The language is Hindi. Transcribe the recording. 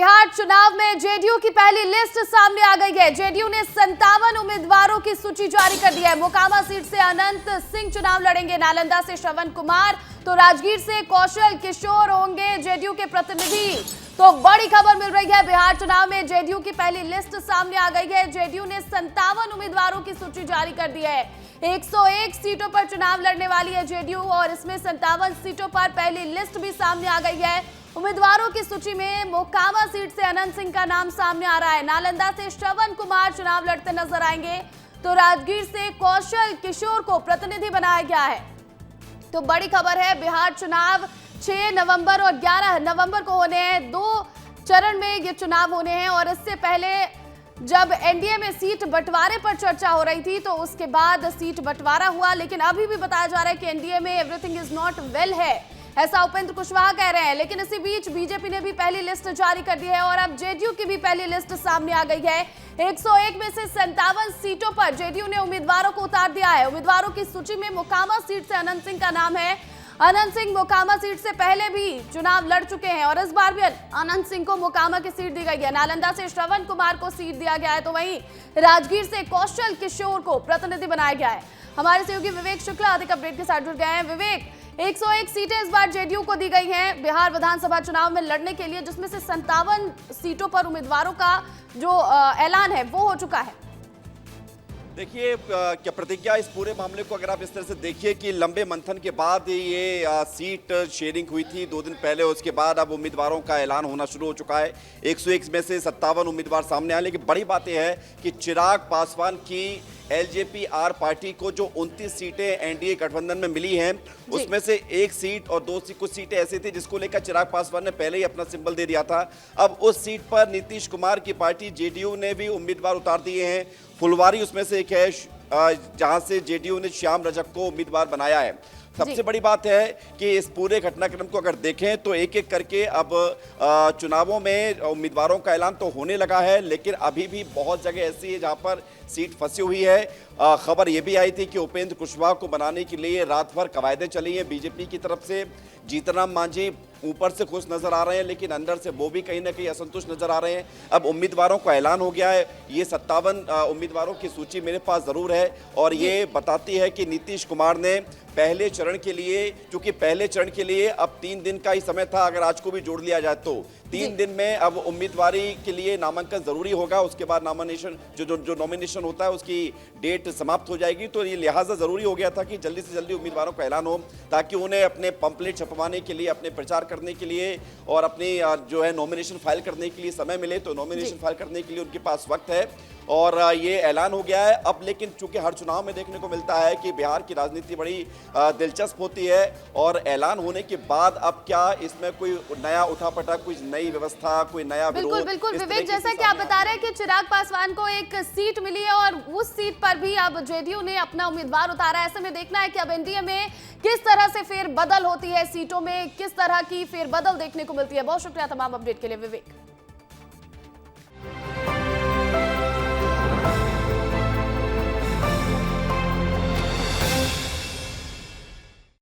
बिहार चुनाव में जेडीयू की पहली लिस्ट सामने आ गई है। जेडीयू ने 57 उम्मीदवारों की सूची जारी कर दी है। मोकामा सीट से अनंत सिंह चुनाव लड़ेंगे, नालंदा से श्रवण कुमार, तो राजगीर से कौशल किशोर होंगे जेडीयू के प्रतिनिधि। तो बड़ी खबर मिल रही है, बिहार चुनाव में जेडीयू की पहली लिस्ट सामने आ गई है। जेडीयू ने 57 उम्मीदवारों की सूची जारी कर दी है। 101 सीटों पर चुनाव लड़ने वाली है जेडीयू और इसमें 57 सीटों पर पहली लिस्ट भी सामने आ गई है। उम्मीदवारों की सूची में मोकामा सीट से अनंत सिंह का नाम सामने आ रहा है, नालंदा से श्रवण कुमार चुनाव लड़ते नजर आएंगे, तो राजगीर से कौशल किशोर को प्रतिनिधि बनाया गया है। तो बड़ी खबर है, बिहार चुनाव 6 नवंबर और 11 नवंबर को होने हैं। 2 चरण में ये चुनाव होने हैं और इससे पहले जब एनडीए में सीट बंटवारे पर चर्चा हो रही थी तो उसके बाद सीट बंटवारा हुआ, लेकिन अभी भी बताया जा रहा है कि एनडीए में एवरीथिंग इज नॉट वेल है, ऐसा उपेंद्र कुशवाहा कह रहे हैं। लेकिन इसी बीच बीजेपी ने भी पहली लिस्ट जारी कर दी है और अब जेडीयू की भी पहली लिस्ट सामने आ गई है। 101 में से 57 सीटों पर जेडीयू ने उम्मीदवारों को उतार दिया है। उम्मीदवारों की सूची में मोकामा सीट से अनंत सिंह का नाम है। अनंत सिंह मोकामा सीट से पहले भी चुनाव लड़ चुके हैं और इस बार भी अनंत सिंह को मोकामा की सीट दी गई है। नालंदा से श्रवण कुमार को सीट दिया गया है, तो वहीं राजगीर से कौशल किशोर को प्रतिनिधि बनाया गया है। हमारे सहयोगी विवेक शुक्ला अधिक अपडेट के साथ जुड़ गए हैं। विवेक, 101 सीटें इस बार जेडीयू को दी गई हैं बिहार विधानसभा चुनाव में लड़ने के लिए, जिसमें से 57 सीटों पर उम्मीदवारों का जो ऐलान है वो हो चुका है। देखिए क्या प्रतिज्ञा इस पूरे मामले को अगर आप इस तरह से देखिए कि लंबे मंथन के बाद ये सीट शेयरिंग हुई थी 2 दिन पहले, उसके बाद अब उम्मीदवारों का ऐलान होना शुरू हो चुका है। 101 में से 57 उम्मीदवार सामने आए, लेकिन बड़ी बात यह है कि चिराग पासवान की एलजेपी-आर पार्टी को जो 29 सीटें एनडीए गठबंधन में मिली हैं, उसमें से 1 सीट और 2 कुछ सीटें ऐसी थी जिसको लेकर चिराग पासवान ने पहले ही अपना सिंबल दे दिया था। अब उस सीट पर नीतीश कुमार की पार्टी जेडीयू ने भी उम्मीदवार उतार दिए हैं। फुलवारी उसमें से एक है जहां से जेडीयू ने श्याम रजक को उम्मीदवार बनाया है। सबसे बड़ी बात है कि इस पूरे घटनाक्रम को अगर देखें तो एक एक करके अब चुनावों में उम्मीदवारों का ऐलान तो होने लगा है, लेकिन अभी भी बहुत जगह ऐसी है जहां पर सीट फंसी हुई है। खबर यह भी आई थी कि उपेंद्र कुशवाहा को बनाने के लिए रात भर कवायदें चली हैं बीजेपी की तरफ से। जीतनराम मांझी ऊपर से खुश नजर आ रहे हैं, लेकिन अंदर से वो भी कहीं ना कहीं असंतुष्ट नजर आ रहे हैं। अब उम्मीदवारों का ऐलान हो गया है। ये 57 उम्मीदवारों की सूची मेरे पास जरूर है और ये बताती है कि नीतीश कुमार ने पहले चरण के लिए, क्योंकि पहले चरण के लिए अब 3 दिन का ही समय था, अगर आज को भी जोड़ लिया जाए तो 3 दिन में अब उम्मीदवारी के लिए नामांकन जरूरी होगा। उसके बाद नॉमिनेशन जो नॉमिनेशन होता है उसकी डेट समाप्त हो जाएगी। तो ये लिहाजा जरूरी हो गया था कि जल्दी से जल्दी उम्मीदवारों का ऐलान हो, ताकि उन्हें अपने पंपलेट छपवाने के लिए, अपने प्रचार करने के लिए और अपनी जो है नॉमिनेशन फाइल करने के लिए समय मिले। तो नॉमिनेशन फाइल करने के लिए उनके पास वक्त है और ये ऐलान हो गया है अब। लेकिन चूंकि हर चुनाव में देखने को मिलता है कि बिहार की राजनीति बड़ी दिलचस्प होती है और ऐलान होने के बाद अब क्या इसमें कोई नया उठापटा, कोई नई व्यवस्था, कोई नया विरोध। बिल्कुल विवेक, जैसा कि आप बता रहे हैं कि चिराग पासवान को एक सीट मिली है और उस सीट पर भी अब जेडीयू ने अपना उम्मीदवार उतारा है। ऐसे में देखना है कि अब एनडीए में किस तरह से फेरबदल होती है, सीटों में किस तरह की फेरबदल देखने को मिलती है। बहुत शुक्रिया तमाम अपडेट के लिए विवेक।